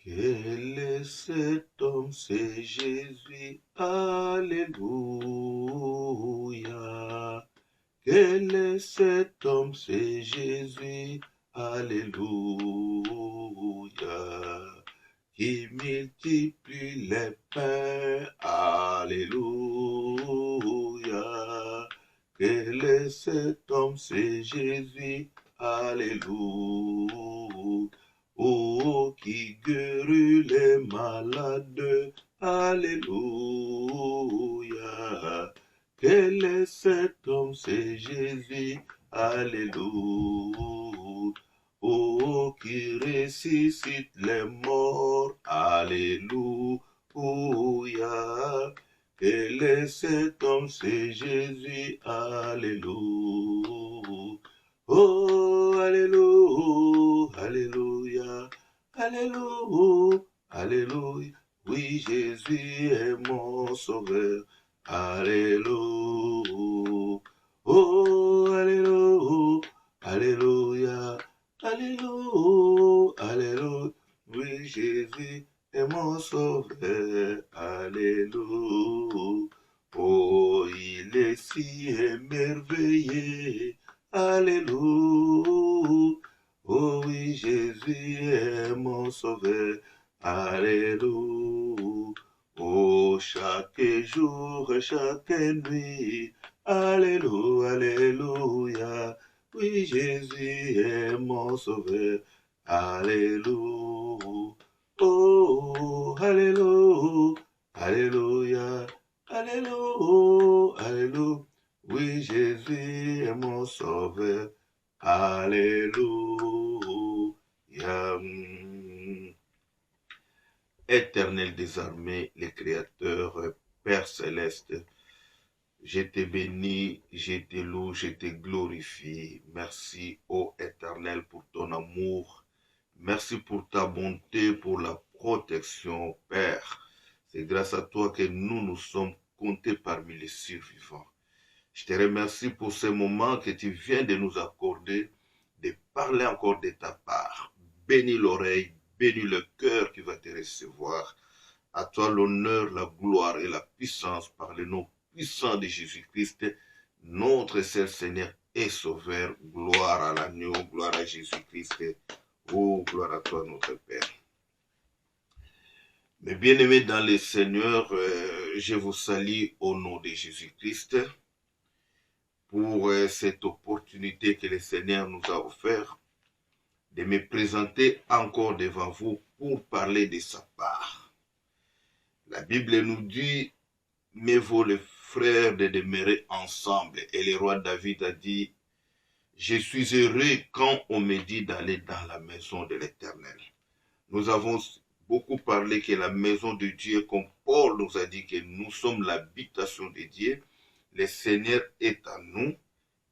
Quel est cet homme? C'est Jésus. Alléluia. Quel est cet homme? C'est Jésus. Alléluia. Qui multiplie les pains. Alléluia. Quel est cet homme? C'est Jésus. Alléluia. Oh, qui guérit les malades. Alléluia. Quel est cet homme? C'est Jésus. Alléluia. Oh, qui ressuscite les morts. Alléluia. Quel est cet homme? C'est Jésus. Alléluia. Oh, alléluia, alléluia, alléluia, alléluia. Oui, Jésus est mon sauveur. Alléluia. Oh, alléluia, alléluia, alléluia, alléluia. Oui, Jésus est mon sauveur. Alléluia. Oh, il est si émerveillé. Alléluia. Oh oui, Jésus est mon sauveur. Alléluia. Oh, chaque jour, chaque nuit. Alléluia, alléluia. Oui, Jésus est mon sauveur. Alléluia. Oh, alléluia, alléluia, alléluia, alléluia. Oui, Jésus est mon sauveur. Alléluia. Éternel des armées, le Créateur, Père céleste, je te bénis, je te loue, je te glorifie. Merci, ô Éternel, pour ton amour. Merci pour ta bonté, pour la protection, Père. C'est grâce à toi que nous sommes comptés parmi les survivants. Je te remercie pour ce moment que tu viens de nous accorder, de parler encore de ta part. Bénis l'oreille, bénis le cœur qui va te recevoir. À toi l'honneur, la gloire et la puissance par le nom puissant de Jésus-Christ, notre seul Seigneur et Sauveur. Gloire à l'agneau, gloire à Jésus-Christ. Oh, gloire à toi, notre Père. Mes bien-aimés dans le Seigneur, je vous salue au nom de Jésus-Christ pour cette opportunité que le Seigneur nous a offert de me présenter encore devant vous pour parler de sa part. La Bible nous dit, mieux vaut les frères de demeurer ensemble. Et le roi David a dit, je suis heureux quand on me dit d'aller dans la maison de l'Éternel. Nous avons beaucoup parlé que la maison de Dieu, comme Paul nous a dit que nous sommes l'habitation de Dieu, le Seigneur est à nous.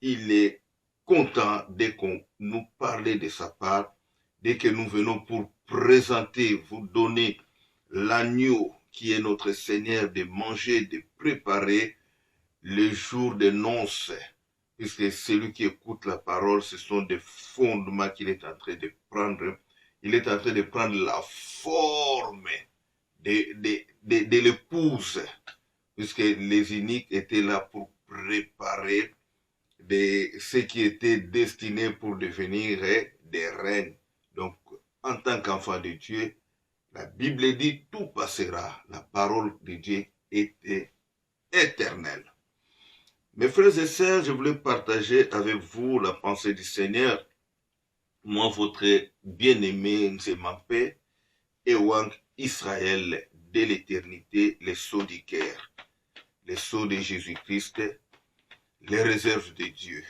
Il est content dès qu'on nous parlait de sa part, dès que nous venons pour présenter, vous donner l'agneau qui est notre Seigneur, de manger, de préparer le jour de noces, puisque celui qui écoute la parole, ce sont des fondements qu'il est en train de prendre. Il est en train de prendre la forme de l'épouse, puisque les iniques étaient là pour préparer ceux qui étaient destinés pour devenir des reines. Donc, en tant qu'enfant de Dieu, la Bible dit tout passera. La parole de Dieu était éternelle. Mes frères et sœurs, je voulais partager avec vous la pensée du Seigneur. Moi, votre bien-aimé Nzemampé, Ewang Israël de l'éternité, les sceaux du Caire, les sceaux de Jésus-Christ, les réserves de Dieu.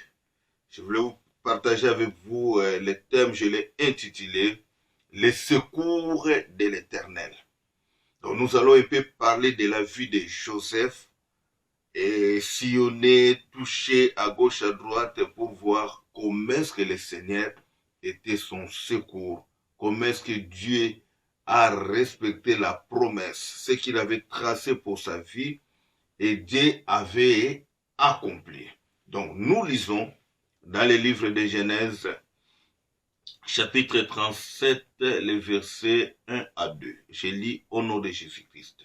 Je voulais vous partager avec vous le thème, je l'ai intitulé « Les secours de l'Éternel ». Donc nous allons un peu parler de la vie de Joseph et sillonner, toucher à gauche, à droite pour voir comment est-ce que le Seigneur était son secours, comment est-ce que Dieu a respecté la promesse, ce qu'il avait tracé pour sa vie et Dieu avait accompli. Donc nous lisons dans les livres de Genèse, chapitre 37, les versets 1 à 2. Je lis au nom de Jésus-Christ.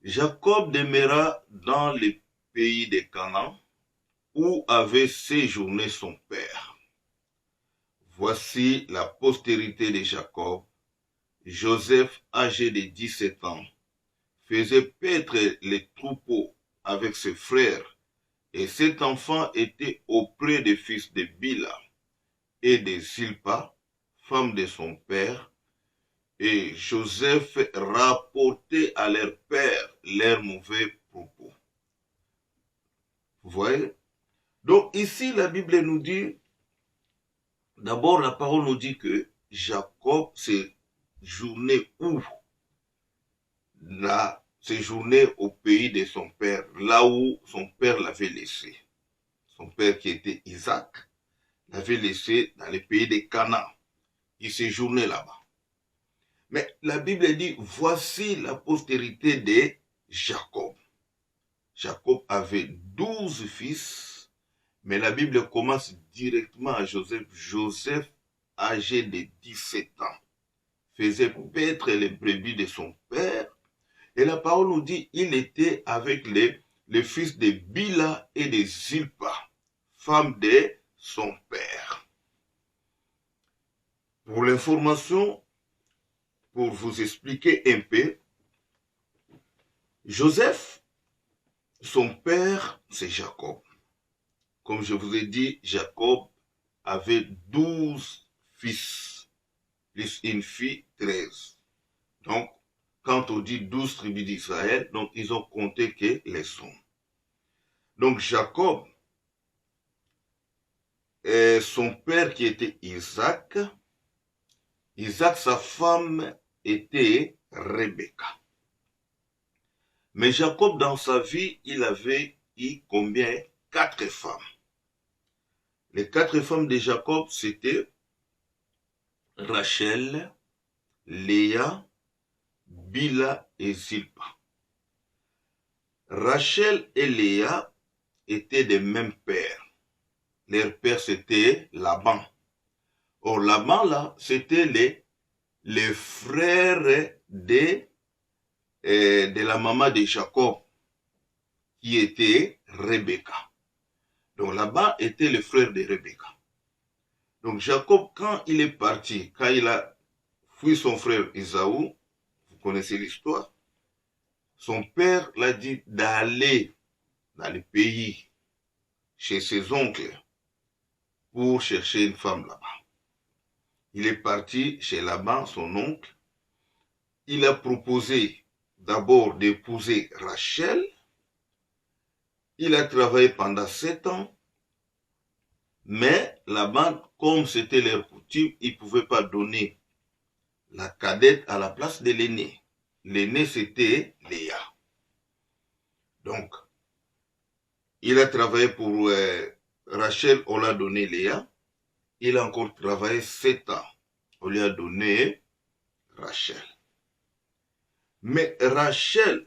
Jacob demeura dans le pays de Canaan, où avait séjourné son père. Voici la postérité de Jacob. Joseph, âgé de 17 ans, faisait paître les troupeaux avec ses frères, et cet enfant était auprès des fils de Bila et de Zilpa, femme de son père, et Joseph rapportait à leur père leurs mauvais propos. Vous voyez? Donc ici, la Bible nous dit, d'abord la parole nous dit que Jacob séjournait où? Là, séjournait au pays de son père, là où son père l'avait laissé. Son père qui était Isaac l'avait laissé dans le pays de Canaan. Il séjournait là-bas. Mais la Bible dit, voici la postérité de Jacob. Jacob avait 12 fils, mais la Bible commence directement à Joseph. Joseph, âgé de 17 ans, faisait paître les brebis de son père. Et la parole nous dit, il était avec les fils de Bila et de Zilpa, femme de son père. Pour l'information, pour vous expliquer un peu, Joseph, son père, c'est Jacob. Comme je vous ai dit, Jacob avait 12 fils, plus une fille, 13. Donc, quand on dit 12 tribus d'Israël, donc ils ont compté que les sons. Donc Jacob, et son père qui était Isaac, sa femme était Rebecca. Mais Jacob, dans sa vie, il avait eu combien? 4 femmes. Les 4 femmes de Jacob, c'était Rachel, Léa, Bila et Zilpa. Rachel et Léa étaient des mêmes pères. Leur père, c'était Laban. Or, Laban, là, c'était les frères de la maman de Jacob, qui était Rebecca. Donc, Laban était le frère de Rebecca. Donc, Jacob, quand il est parti, quand il a fui son frère Isaou, vous connaissez l'histoire, son père l'a dit d'aller dans le pays, chez ses oncles, pour chercher une femme là-bas. Il est parti chez Laban, son oncle. Il a proposé d'abord d'épouser Rachel. Il a travaillé pendant 7 ans. Mais Laban, comme c'était leur coutume, il ne pouvait pas donner la cadette à la place de l'aîné. L'aîné, c'était Léa. Donc, il a travaillé pour Rachel, on l'a donné Léa. Il a encore travaillé 7 ans. On lui a donné Rachel. Mais Rachel,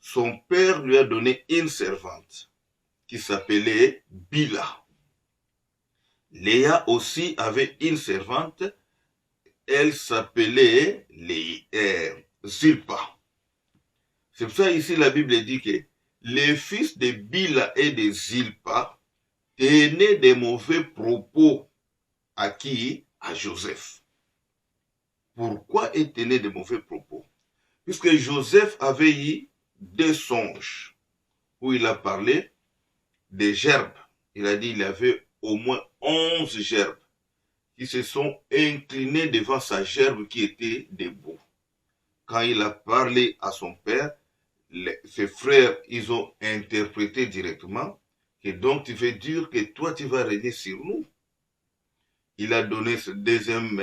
son père lui a donné une servante qui s'appelait Bila. Léa aussi avait une servante, elle s'appelait Zilpa. C'est pour ça ici la Bible dit que les fils de Bila et de Zilpa tenaient des mauvais propos à qui? À Joseph. Pourquoi ils tenaient de mauvais propos? Puisque Joseph avait eu des songes où il a parlé des gerbes. Il a dit qu'il y avait au moins 11 gerbes qui se sont inclinés devant sa gerbe qui était debout. Quand il a parlé à son père, ses frères, ils ont interprété directement que donc tu veux dire que toi tu vas régner sur nous. Il a donné ce deuxième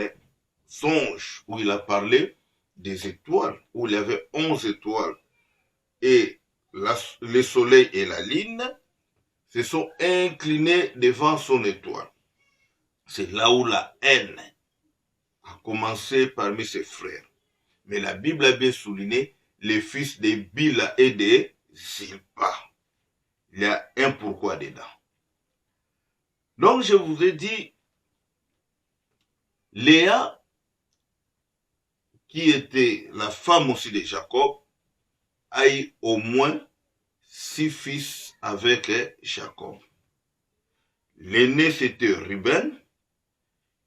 songe où il a parlé des étoiles, où il y avait 11 étoiles. Et le soleil et la lune se sont inclinés devant son étoile. C'est là où la haine a commencé parmi ses frères. Mais la Bible a bien souligné les fils de Bila et de Zilpa. Il y a un pourquoi dedans. Donc je vous ai dit, Léa, qui était la femme aussi de Jacob, a eu au moins 6 fils avec Jacob. L'aîné, c'était Ruben.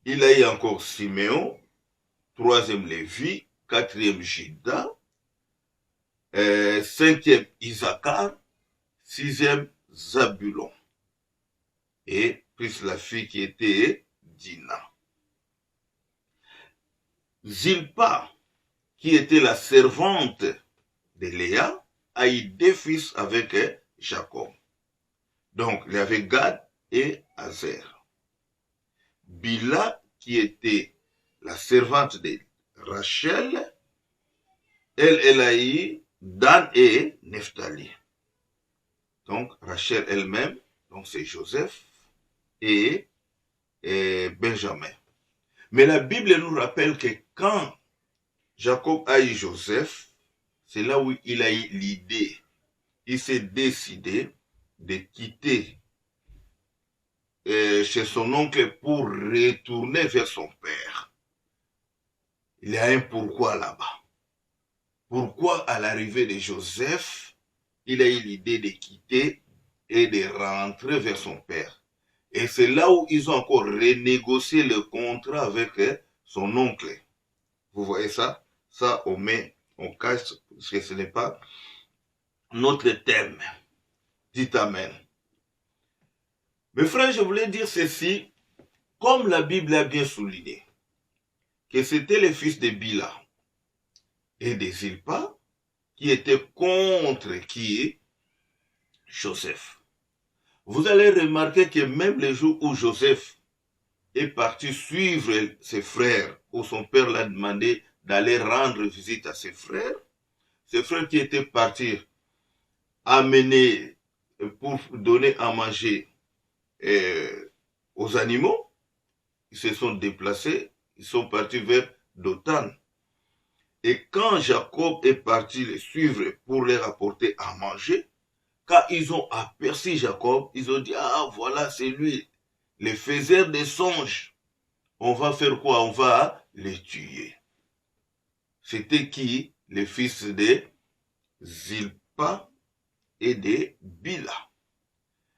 Il a eu encore Siméon, troisième Lévi, quatrième Juda, cinquième Issachar, sixième Zabulon. Et plus la fille qui était Dina. Zilpa, qui était la servante de Léa, a eu 2 fils avec Jacob. Donc, il y avait Gad et Azer. Bila, qui était la servante de Rachel, elle a eu Dan et Nephtali. Donc, Rachel elle-même, donc c'est Joseph et Benjamin. Mais la Bible nous rappelle que quand Jacob a eu Joseph, c'est là où il a eu l'idée. Il s'est décidé de quitter chez son oncle pour retourner vers son père. Il y a un pourquoi là-bas. Pourquoi à l'arrivée de Joseph, il a eu l'idée de quitter et de rentrer vers son père. Et c'est là où ils ont encore renégocié le contrat avec son oncle. Vous voyez ça? Ça, on cache, parce que ce n'est pas notre thème. Dites Amen. Mes frères, je voulais dire ceci, comme la Bible a bien souligné, que c'était les fils de Bila et de Zilpa qui étaient contre qui? Joseph. Vous allez remarquer que même le jour où Joseph est parti suivre ses frères, où son père l'a demandé d'aller rendre visite à ses frères qui étaient partis amener pour donner à manger aux animaux, ils se sont déplacés, ils sont partis vers Dothan. Et quand Jacob est parti les suivre pour leur apporter à manger, quand ils ont aperçu Jacob, ils ont dit, ah voilà, c'est lui, le faiseur des songes. On va faire quoi? On va les tuer. C'était qui? Les fils de Zilpa et de Bila.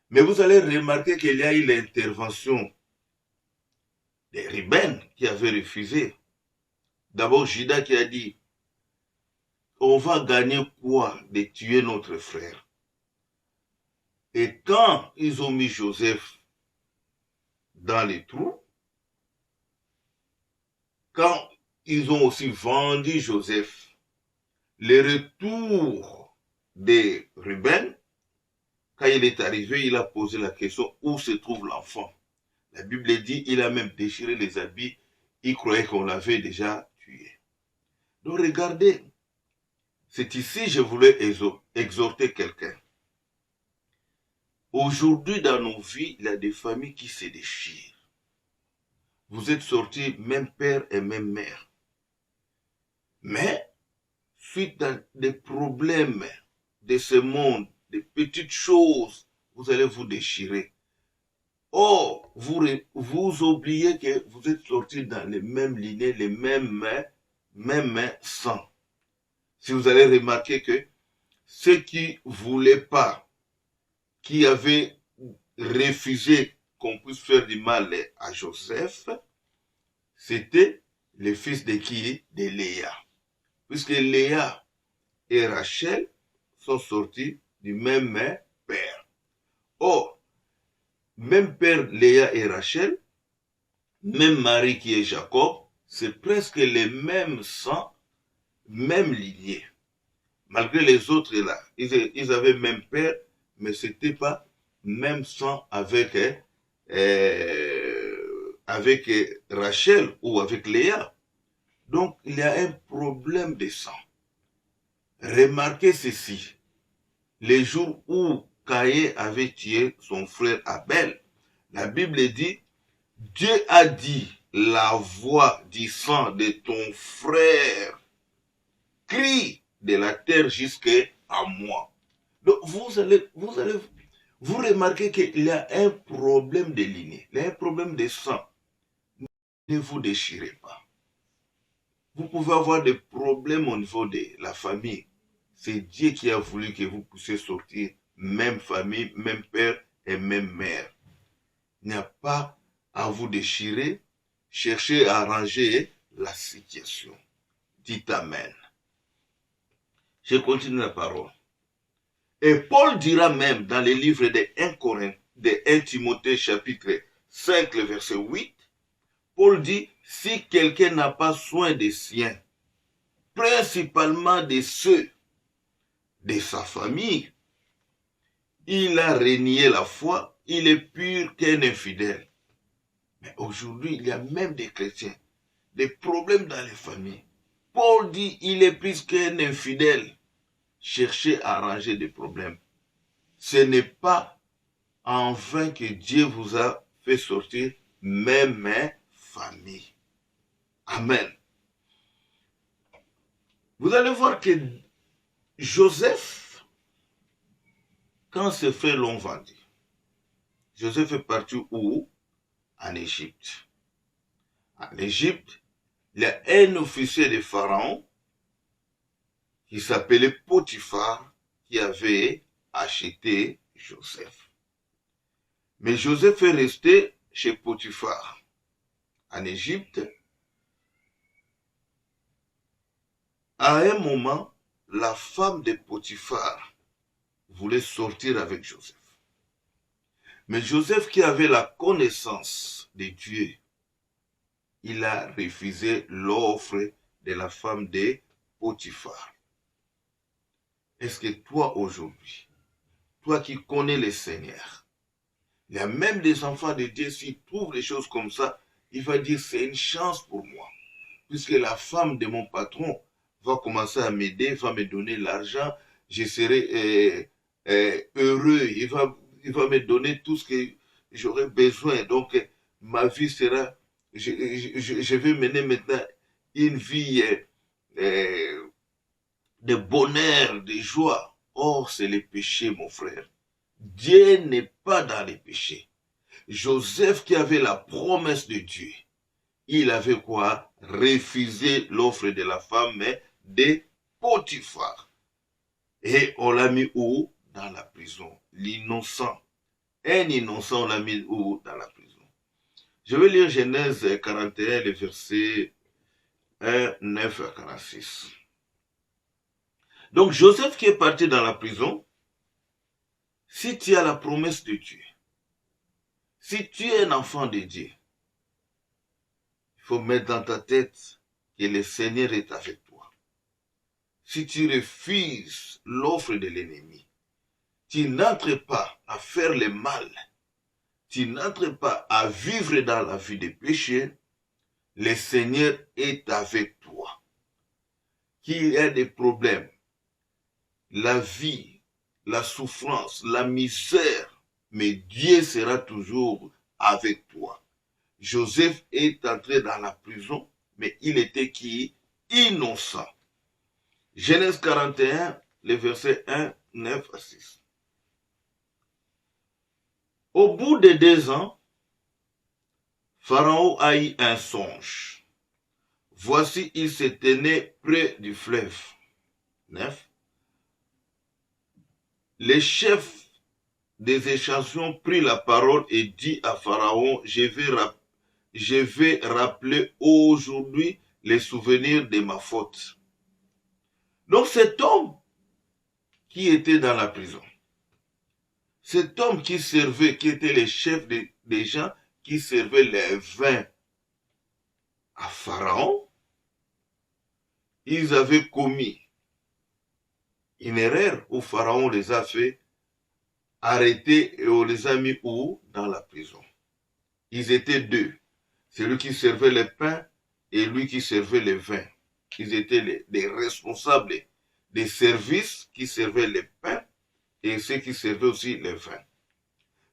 Mais vous allez remarquer qu'il y a eu l'intervention de Ruben qui avait refusé. D'abord Juda qui a dit, on va gagner quoi de tuer notre frère? Et quand ils ont mis Joseph dans les trous, quand ils ont aussi vendu Joseph, le retour de Ruben, quand il est arrivé, il a posé la question où se trouve l'enfant. La Bible dit il a même déchiré les habits, il croyait qu'on l'avait déjà tué. Donc regardez, c'est ici je voulais exhorter quelqu'un. Aujourd'hui dans nos vies, il y a des familles qui se déchirent. Vous êtes sortis même père et même mère. Mais, suite à des problèmes de ce monde, des petites choses, vous allez vous déchirer. Or, vous oubliez que vous êtes sortis dans les mêmes lignées, les mêmes sangs. Si vous allez remarquer que ceux qui ne voulaient pas, qui avaient refusé qu'on puisse faire du mal à Joseph, c'était les fils de qui? De Léa. Puisque Léa et Rachel sont sortis du même père. Or, même père Léa et Rachel, même mari qui est Jacob, c'est presque les mêmes sangs, même lignée. Malgré les autres là, ils avaient même père, mais c'était pas même sang avec Rachel ou avec Léa. Donc il y a un problème de sang. Remarquez ceci. Les jours où Caïn avait tué son frère Abel, la Bible dit, Dieu a dit, la voix du sang de ton frère crie de la terre jusqu'à moi. Donc vous allez vous remarquez qu'il y a un problème de lignée, il y a un problème de sang. Ne vous déchirez pas. Vous pouvez avoir des problèmes au niveau de la famille. C'est Dieu qui a voulu que vous puissiez sortir, même famille, même père et même mère. Il n'y a pas à vous déchirer, cherchez à arranger la situation. Dites Amen. Je continue la parole. Et Paul dira même dans les livres de 1 Corinthiens, de 1 Timothée chapitre 5, le verset 8, Paul dit, si quelqu'un n'a pas soin des siens, principalement de ceux de sa famille, il a renié la foi, il est pur qu'un infidèle. Mais aujourd'hui, il y a même des chrétiens, des problèmes dans les familles. Paul dit, il est plus qu'un infidèle. Cherchez à arranger des problèmes. Ce n'est pas en vain que Dieu vous a fait sortir, même famille. Amen. Vous allez voir que Joseph, quand ses frères l'ont vendu, Joseph est parti où? En Égypte. En Égypte, il y a un officier de Pharaon qui s'appelait Potiphar qui avait acheté Joseph. Mais Joseph est resté chez Potiphar en Égypte. À un moment, la femme de Potiphar voulait sortir avec Joseph. Mais Joseph, qui avait la connaissance de Dieu, il a refusé l'offre de la femme de Potiphar. Est-ce que toi aujourd'hui, toi qui connais le Seigneur, il y a même des enfants de Dieu, s'ils trouvent des choses comme ça, il va dire c'est une chance pour moi. Puisque la femme de mon patron va commencer à m'aider, va me donner l'argent, je serai heureux, il va me donner tout ce que j'aurai besoin. Donc ma vie sera, je vais mener maintenant une vie de bonheur, de joie. Or, c'est le péché, mon frère. Dieu n'est pas dans les péchés. Joseph qui avait la promesse de Dieu, il avait quoi? Refusé l'offre de la femme de Potiphar. Et on l'a mis où? Dans la prison. L'innocent. Un innocent, on l'a mis où? Dans la prison. Je vais lire Genèse 41, les versets 1, 9 à 46. Donc Joseph qui est parti dans la prison, si tu as la promesse de Dieu, si tu es un enfant de Dieu, il faut mettre dans ta tête que le Seigneur est avec toi. Si tu refuses l'offre de l'ennemi, tu n'entres pas à faire le mal, tu n'entres pas à vivre dans la vie des péchés, le Seigneur est avec toi. Qu'il y ait des problèmes, la vie, la souffrance, la misère, mais Dieu sera toujours avec toi. Joseph est entré dans la prison, mais il était qui? Innocent. Genèse 41, les versets 1, 9 à 6. Au bout de 2 ans, Pharaon a eu un songe. Voici, il se tenait près du fleuve. 9. Les chefs des échantillons prit la parole et dit à Pharaon, je vais rappeler aujourd'hui les souvenirs de ma faute. Donc cet homme qui était dans la prison, cet homme qui servait, qui était le chef des gens qui servaient les vins à Pharaon, ils avaient commis une erreur où Pharaon les a fait arrêter et on les a mis où? Dans la prison. Ils étaient 2. Celui qui servait le pain et lui qui servait le vin. Ils étaient les responsables des services qui servaient le pain et ceux qui servaient aussi le vin.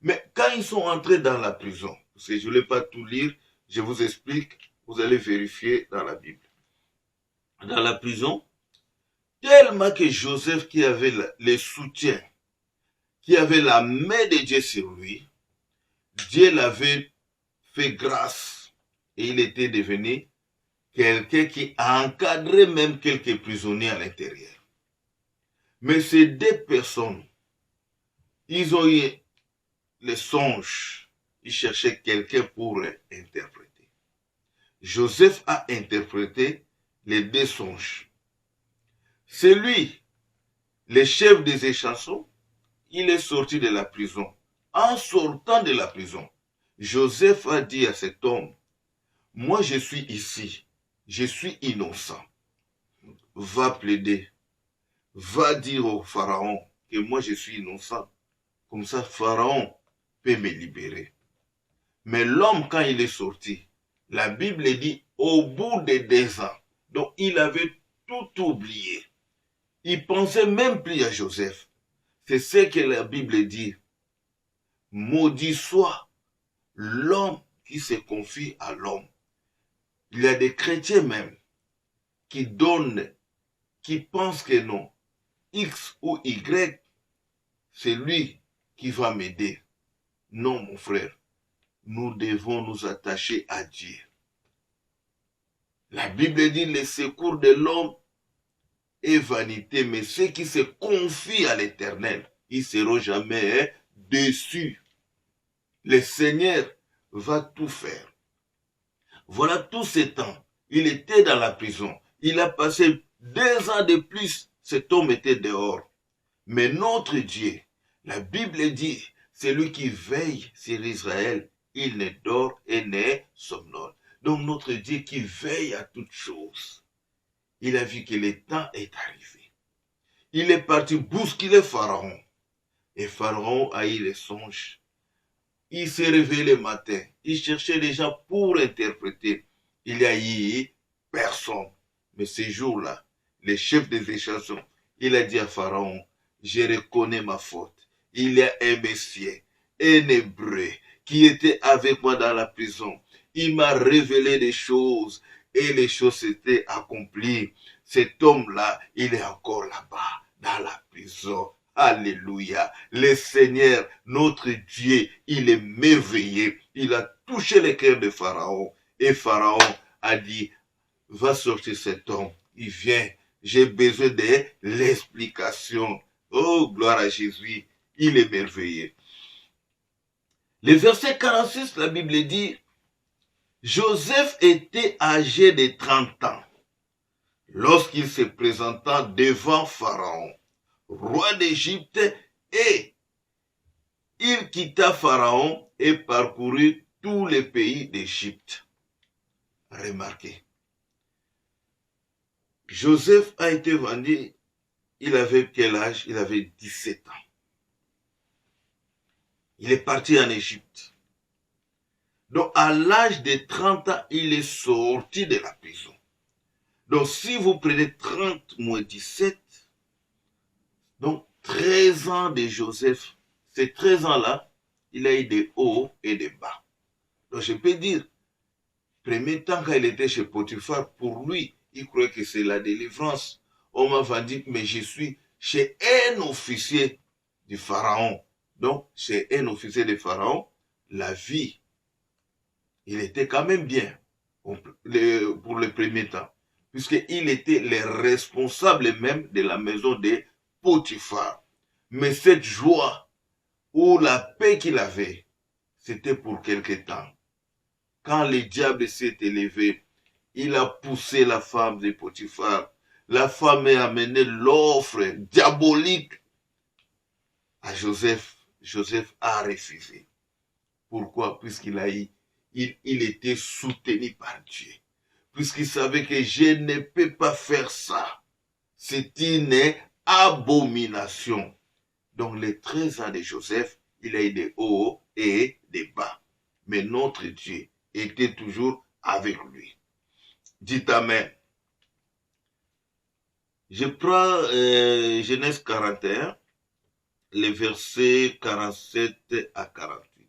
Mais quand ils sont entrés dans la prison, parce que je ne voulais pas tout lire, je vous explique, vous allez vérifier dans la Bible. Dans la prison, tellement que Joseph qui avait le soutien, qui avait la main de Dieu sur lui, Dieu l'avait fait grâce et il était devenu quelqu'un qui a encadré même quelques prisonniers à l'intérieur. Mais ces deux personnes, ils ont eu les songes. Ils cherchaient quelqu'un pour interpréter. Joseph a interprété les deux songes. C'est lui, le chef des échansons, il est sorti de la prison. En sortant de la prison, Joseph a dit à cet homme, moi je suis ici, je suis innocent. Va plaider, va dire au Pharaon que moi je suis innocent. Comme ça, Pharaon peut me libérer. Mais l'homme, quand il est sorti, la Bible dit au bout de 2 ans. Donc, il avait tout oublié. Il pensait même plus à Joseph. C'est ce que la Bible dit. Maudit soit l'homme qui se confie à l'homme. Il y a des chrétiens même qui donnent, qui pensent que non, X ou Y, c'est lui qui va m'aider. Non, mon frère. Nous devons nous attacher à Dieu. La Bible dit le secours de l'homme est vanité, mais ceux qui se confient à l'Éternel, ils ne seront jamais déçus. Le Seigneur va tout faire. Voilà tout ce temps. Il était dans la prison. Il a passé 2 ans de plus. Cet homme était dehors. Mais notre Dieu, la Bible dit, c'est lui qui veille sur Israël. Il ne dort et ne somnole. Donc notre Dieu qui veille à toutes choses. Il a vu que le temps est arrivé. Il est parti bousculer Pharaon. Et Pharaon a eu les songes. Il s'est réveillé le matin. Il cherchait des gens pour interpréter. Il n'y a eu personne. Mais ce jour-là, le chef des échansons, il a dit à Pharaon, je reconnais ma faute. Il y a un Messie, un Hébreu, qui était avec moi dans la prison. Il m'a révélé des choses et les choses s'étaient accomplies. Cet homme-là, il est encore là-bas, dans la prison. Alléluia. Le Seigneur, notre Dieu, il est merveilleux. Il a touché le cœur de Pharaon. Et Pharaon a dit, va sortir cet homme. Il vient. J'ai besoin de l'explication. Oh, gloire à Jésus. Il est merveilleux. Le verset 46, la Bible dit, Joseph était âgé de 30 ans lorsqu'il se présenta devant Pharaon, roi d'Égypte, et il quitta Pharaon et parcourut tous les pays d'Égypte. Remarquez, Joseph a été vendu, il avait quel âge? Il avait 17 ans. Il est parti en Égypte. Donc, à l'âge de 30 ans, il est sorti de la prison. Donc, si vous prenez 30 moins 17, donc 13 ans de Joseph, ces 13 ans-là, il a eu des hauts et des bas. Donc, je peux dire, premier temps, quand il était chez Potiphar, pour lui, il croyait que c'est la délivrance. On m'a vendu, mais je suis chez un officier du Pharaon. Donc, chez un officier du Pharaon, la vie, il était quand même bien pour le premier temps, puisqu'il était le responsable même de la maison de Potiphar. Mais cette joie ou la paix qu'il avait, c'était pour quelque temps. Quand le diable s'est élevé, il a poussé la femme de Potiphar. La femme a amené l'offre diabolique à Joseph. Joseph a refusé. Pourquoi? Puisqu'il a eu il était soutenu par Dieu. Puisqu'il savait que je ne peux pas faire ça. C'est une abomination. Donc les 13 ans de Joseph, il a eu des hauts et des bas. Mais notre Dieu était toujours avec lui. Dites Amen. Je prends Genèse 41, les versets 47 à 48.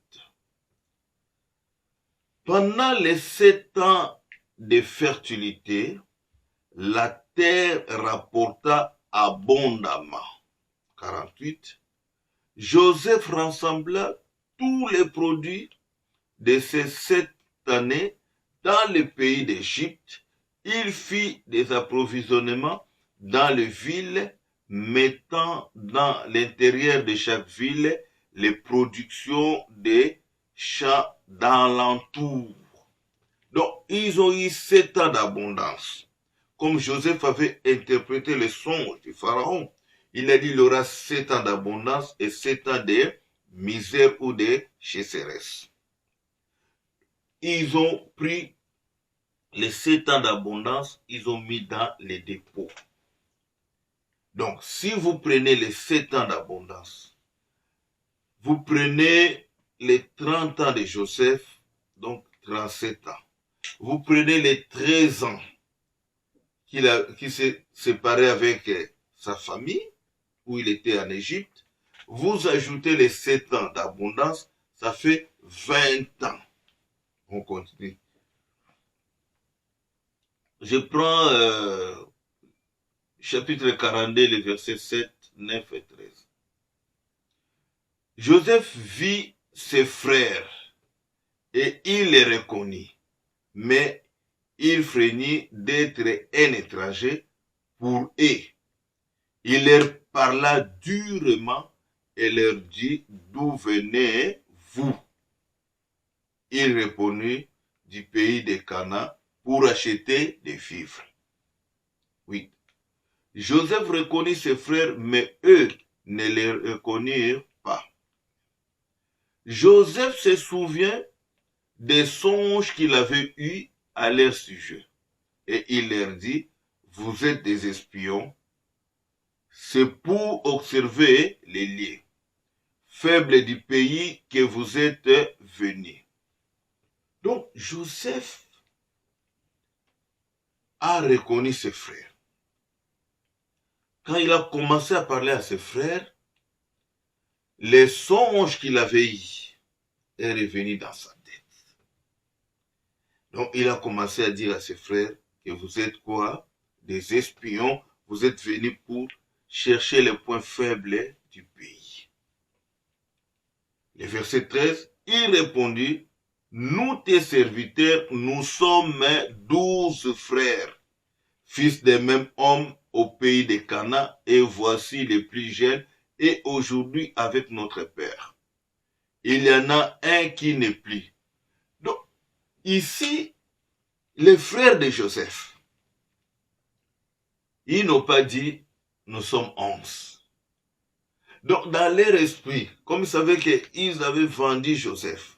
Pendant les 7 ans de fertilité, la terre rapporta abondamment. 48. Joseph rassembla tous les produits de ces 7 années dans le pays d'Égypte. Il fit des approvisionnements dans les villes, mettant dans l'intérieur de chaque ville les productions des champs d'alentour. Donc, ils ont eu 7 ans d'abondance. Comme Joseph avait interprété les songes du Pharaon, il a dit qu'il y aura 7 ans d'abondance et 7 ans de misère ou de chasseresse. Ils ont pris les 7 ans d'abondance, ils ont mis dans les dépôts. Donc, si vous prenez les 7 ans d'abondance, vous prenez les 30 ans de Joseph, donc 37 ans. Vous prenez les 13 ans qui s'est séparé avec sa famille, où il était en Égypte. Vous ajoutez les 7 ans d'abondance, ça fait 20 ans. On continue. Je prends chapitre 42, les versets 7, 9 et 13. Joseph vit ses frères et il les reconnut, mais il freignit d'être un étranger pour eux. Il leur parla durement et leur dit, d'où venez-vous? Ils répondit, du pays de Canaan pour acheter des vivres. Oui. Joseph reconnut ses frères, mais eux ne les reconnurent pas. Joseph se souvient des songes qu'il avait eus à leur sujet. Et il leur dit, vous êtes des espions, c'est pour observer les lieux faibles du pays que vous êtes venus. Donc Joseph a reconnu ses frères. Quand il a commencé à parler à ses frères, les songes qu'il avait eus est revenu dans sa tête. Donc il a commencé à dire à ses frères que vous êtes quoi? Des espions, vous êtes venus pour chercher les points faibles du pays. Le verset 13, il répondit, nous tes serviteurs, nous sommes 12 frères, fils des mêmes hommes au pays de Canaan, et voici les plus jeunes, et aujourd'hui avec notre père. Il y en a un qui n'est plus. Donc, ici, les frères de Joseph, ils n'ont pas dit, nous sommes 11. Donc, dans leur esprit, comme ils savaient qu'ils avaient vendu Joseph,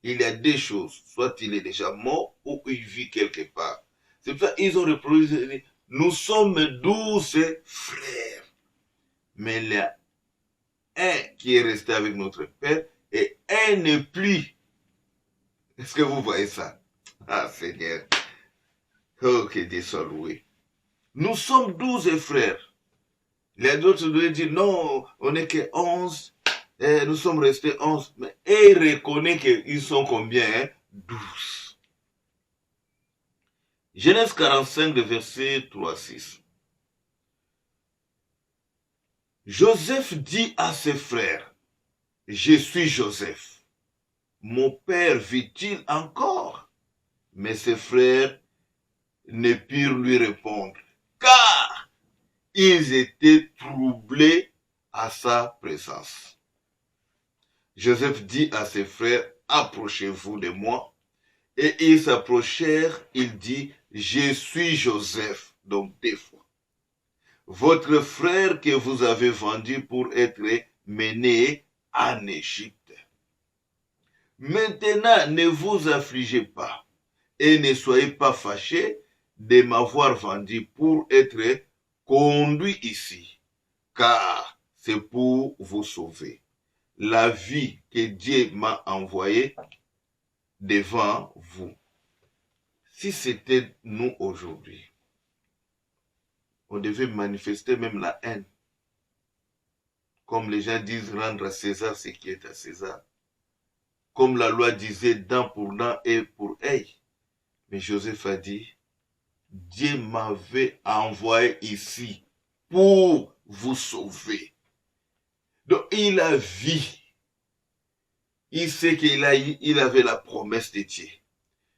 il y a deux choses. Soit il est déjà mort, ou il vit quelque part. C'est pour ça qu'ils ont reproduit, nous sommes 12 frères. Mais il y a un qui est resté avec notre père, et un n'est plus. Est-ce que vous voyez ça? Ah, Seigneur. Oh, que Dieu soit loué. Nous sommes 12 frères. Les autres doivent dire, non, on n'est que 11. Nous sommes restés 11. Mais il reconnaît qu'ils sont combien? 12. Genèse 45, verset 3-6. Joseph dit à ses frères, je suis Joseph. Mon père vit-il encore? Mais ses frères ne purent lui répondre, car ils étaient troublés à sa présence. Joseph dit à ses frères, approchez-vous de moi. Et ils s'approchèrent, il dit, je suis Joseph, donc deux fois. Votre frère que vous avez vendu pour être mené en Égypte. Maintenant, ne vous affligez pas et ne soyez pas fâchés de m'avoir vendu pour être conduit ici, car c'est pour vous sauver. La vie que Dieu m'a envoyée devant vous. Si c'était nous aujourd'hui, on devait manifester même la haine. Comme les gens disent, rendre à César ce qui est à César. Comme la loi disait, dent pour dent et pour œil. Mais Joseph a dit, Dieu m'avait envoyé ici pour vous sauver. Donc il a vu. Il sait il avait la promesse de Dieu.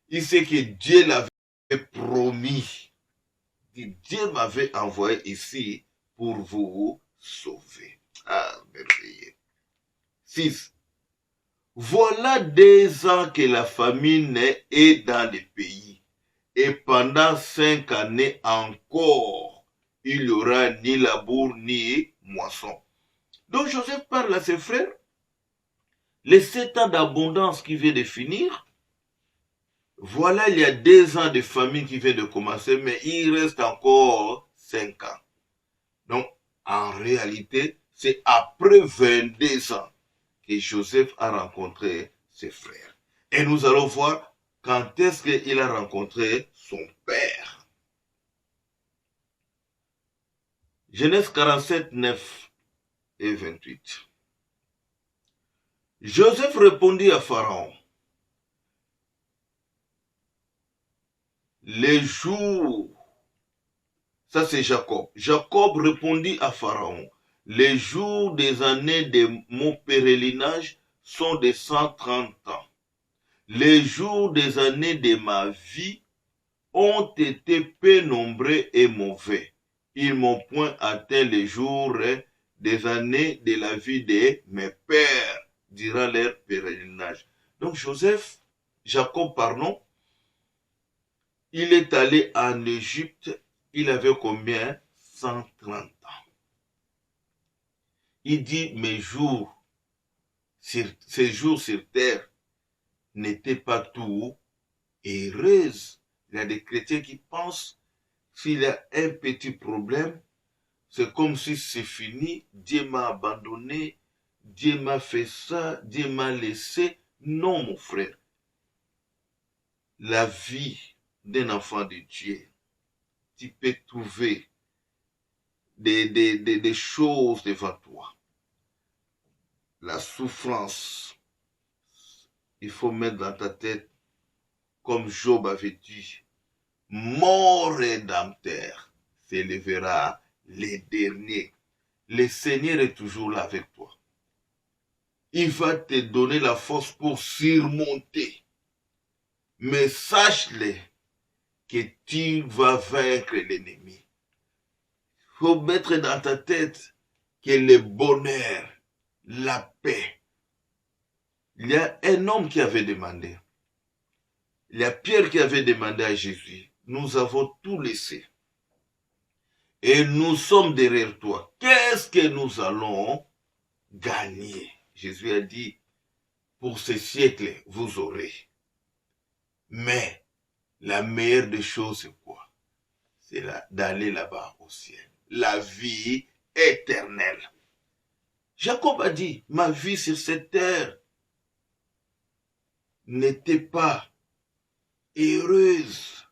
Il sait que Dieu l'avait promis. Dieu m'avait envoyé ici pour vous sauver. Ah, merveilleux. 6. Voilà 2 ans que la famine est dans le pays. Et pendant 5 années encore, il n'y aura ni labour ni moisson. Donc Joseph parle à ses frères. Les 7 ans d'abondance qui vient de finir, voilà, il y a 2 ans de famine qui vient de commencer, mais il reste encore 5 ans. Donc, en réalité, c'est après 22 ans que Joseph a rencontré ses frères. Et nous allons voir quand est-ce qu'il a rencontré son père. Genèse 47, 9 et 28. Joseph répondit à Pharaon, les jours, ça c'est Jacob. Jacob répondit à Pharaon, les jours des années de mon pèlerinage sont de 130 ans. Les jours des années de ma vie ont été peu nombreux et mauvais. Ils m'ont point atteint les jours des années de la vie de mes pères durant leur pèlerinage. Donc Jacob, pardon, il est allé en Égypte, il avait combien? 130 ans. Il dit, ces jours sur terre n'étaient pas tout heureuses. Il y a des chrétiens qui pensent, s'il y a un petit problème, c'est comme si c'est fini, Dieu m'a abandonné, Dieu m'a fait ça, Dieu m'a laissé. Non, mon frère. La vie d'un enfant de Dieu, tu peux trouver des choses devant toi. La souffrance, il faut mettre dans ta tête, comme Job avait dit, mon rédempteur s'élèvera les derniers. Le Seigneur est toujours là avec toi. Il va te donner la force pour surmonter. Mais sache-le que tu vas vaincre l'ennemi. Il faut mettre dans ta tête que le bonheur, la paix. Il y a un homme qui avait demandé. Il y a Pierre qui avait demandé à Jésus. Nous avons tout laissé. Et nous sommes derrière toi. Qu'est-ce que nous allons gagner? Jésus a dit, pour ce siècle, vous aurez. Mais la meilleure des choses, c'est quoi? C'est d'aller là-bas au ciel. La vie éternelle. Jacob a dit, ma vie sur cette terre n'était pas heureuse.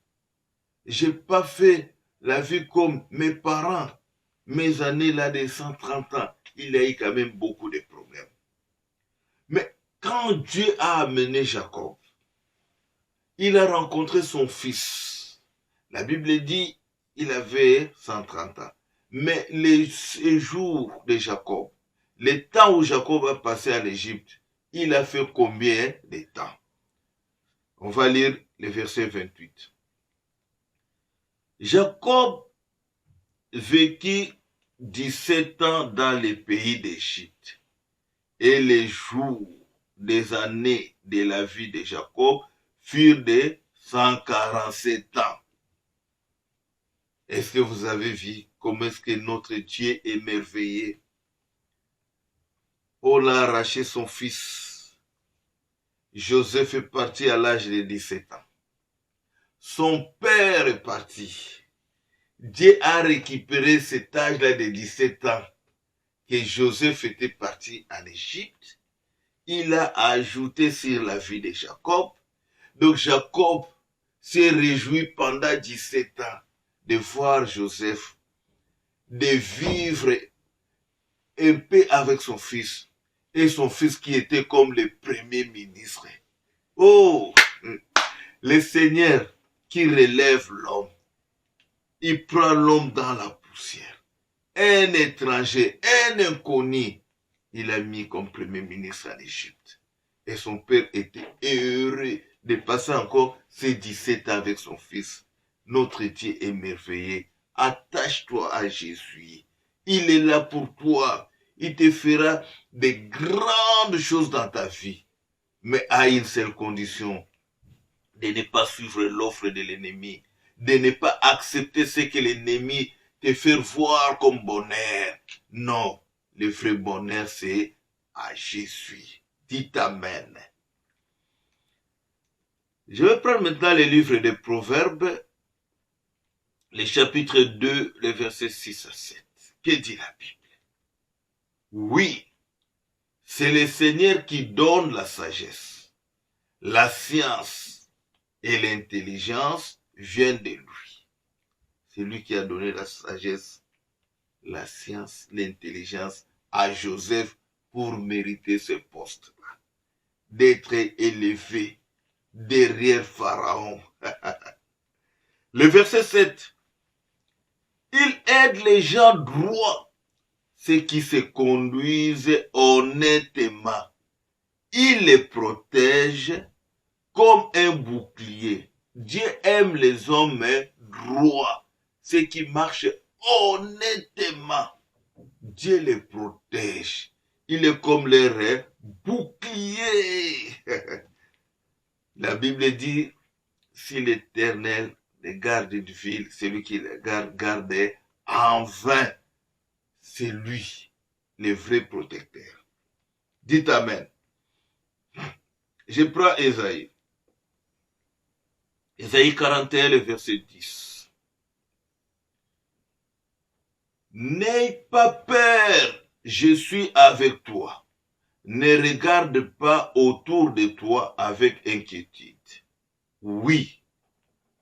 J'ai pas fait la vie comme mes parents. Mes années là de 130 ans, il a eu quand même beaucoup de problèmes. Mais quand Dieu a amené Jacob, il a rencontré son fils. La Bible dit, il avait 130 ans. Mais les jours de Jacob, le temps où Jacob a passé en Égypte, il a fait combien de temps? On va lire le verset 28. Jacob vécut 17 ans dans le pays d'Égypte. Et les jours des années de la vie de Jacob furent de 147 ans. Est-ce que vous avez vu comment est-ce que notre Dieu est merveilleux? Paul a arraché son fils. Joseph est parti à l'âge de 17 ans. Son père est parti. Dieu a récupéré cet âge-là de 17 ans que Joseph était parti en Égypte. Il a ajouté sur la vie de Jacob. Donc Jacob s'est réjoui pendant 17 ans de voir Joseph, de vivre un peu avec son fils. Et son fils qui était comme le premier ministre. Oh, le Seigneur qui relève l'homme. Il prend l'homme dans la poussière. Un étranger, un inconnu. il a mis comme premier ministre en Égypte. Et son père était heureux de passer encore ses 17 ans avec son fils. Notre Dieu est merveilleux. Attache-toi à Jésus. Il est là pour toi. Il te fera de grandes choses dans ta vie. Mais à une seule condition, de ne pas suivre l'offre de l'ennemi, de ne pas accepter ce que l'ennemi te fait voir comme bonheur. Non, le vrai bonheur, c'est à Jésus. Dites Amen. Je vais prendre maintenant le livre des Proverbes, le chapitre 2, les versets 6 à 7. Que dit la Bible? Oui, c'est le Seigneur qui donne la sagesse. La science et l'intelligence viennent de lui. C'est lui qui a donné la sagesse, la science, l'intelligence à Joseph pour mériter ce poste-là, d'être élevé derrière Pharaon. Le verset 7. Il aide les gens droits, ceux qui se conduisent honnêtement. Il les protège comme un bouclier. Dieu aime les hommes droits, ceux qui marchent honnêtement. Dieu les protège. Il est comme leur bouclier. La Bible dit, si l'Éternel les garde une ville, celui qui les garde en vain. C'est lui, le vrai protecteur. Dites Amen. Je prends Ésaïe. Ésaïe 41, le verset 10. N'aie pas peur, je suis avec toi. Ne regarde pas autour de toi avec inquiétude. Oui,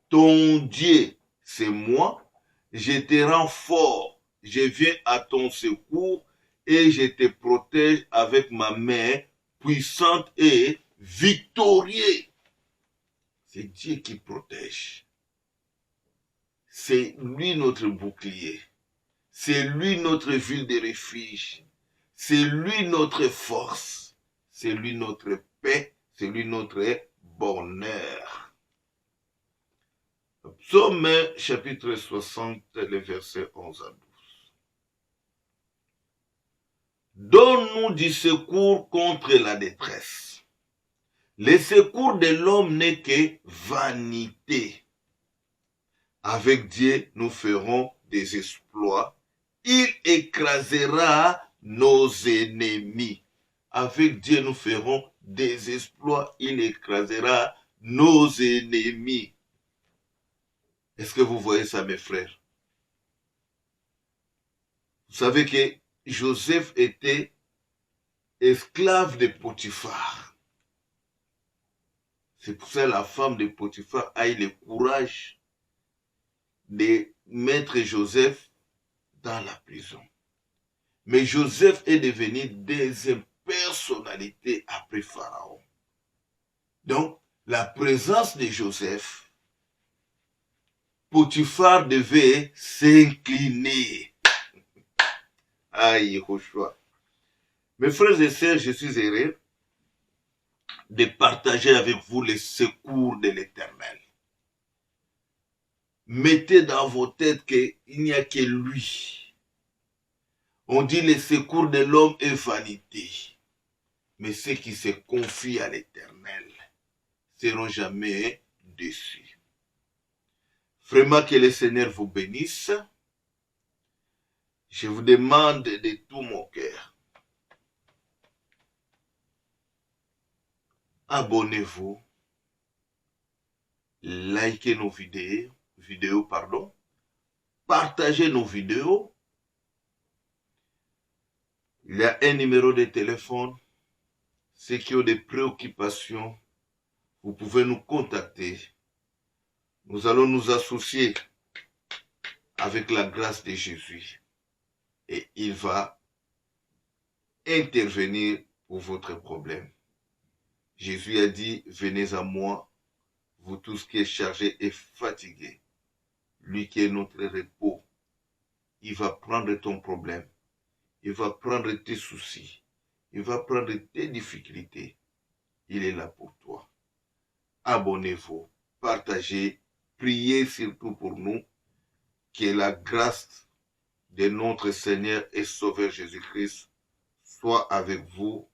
ton Dieu, c'est moi. Je te rends fort. Je viens à ton secours et je te protège avec ma main puissante et victorieuse. C'est Dieu qui protège. C'est lui notre bouclier. C'est lui notre ville de refuge. C'est lui notre force. C'est lui notre paix. C'est lui notre bonheur. Psaume chapitre 60, les versets 11 à 12. Donne-nous du secours contre la détresse. Le secours de l'homme n'est que vanité. Avec Dieu, nous ferons des exploits. Il écrasera nos ennemis. Avec Dieu, nous ferons des exploits. Il écrasera nos ennemis. Est-ce que vous voyez ça, mes frères? Vous savez que Joseph était esclave de Potiphar. C'est pour ça que la femme de Potiphar a eu le courage de mettre Joseph dans la prison. Mais Joseph est devenu deuxième personnalité après Pharaon. Donc, la présence de Joseph, Potiphar devait s'incliner. Aïe, Yehoshua. Mes frères et sœurs, je suis heureux de partager avec vous les secours de l'Éternel. Mettez dans vos têtes qu'il n'y a que lui. On dit le secours de l'homme est vanité. Mais ceux qui se confient à l'Éternel seront jamais déçus. Vraiment que le Seigneur vous bénisse. Je vous demande de tout mon cœur. Abonnez-vous. Likez nos vidéos. Partagez nos vidéos. Il y a un numéro de téléphone. Ceux qui ont des préoccupations, vous pouvez nous contacter. Nous allons nous associer avec la grâce de Jésus. Et il va intervenir pour votre problème. Jésus a dit, venez à moi, vous tous qui êtes chargés et fatigués. Lui qui est notre repos, il va prendre ton problème. Il va prendre tes soucis. Il va prendre tes difficultés. Il est là pour toi. Abonnez-vous, partagez, priez surtout pour nous. Que la grâce de notre Seigneur et Sauveur Jésus-Christ soit avec vous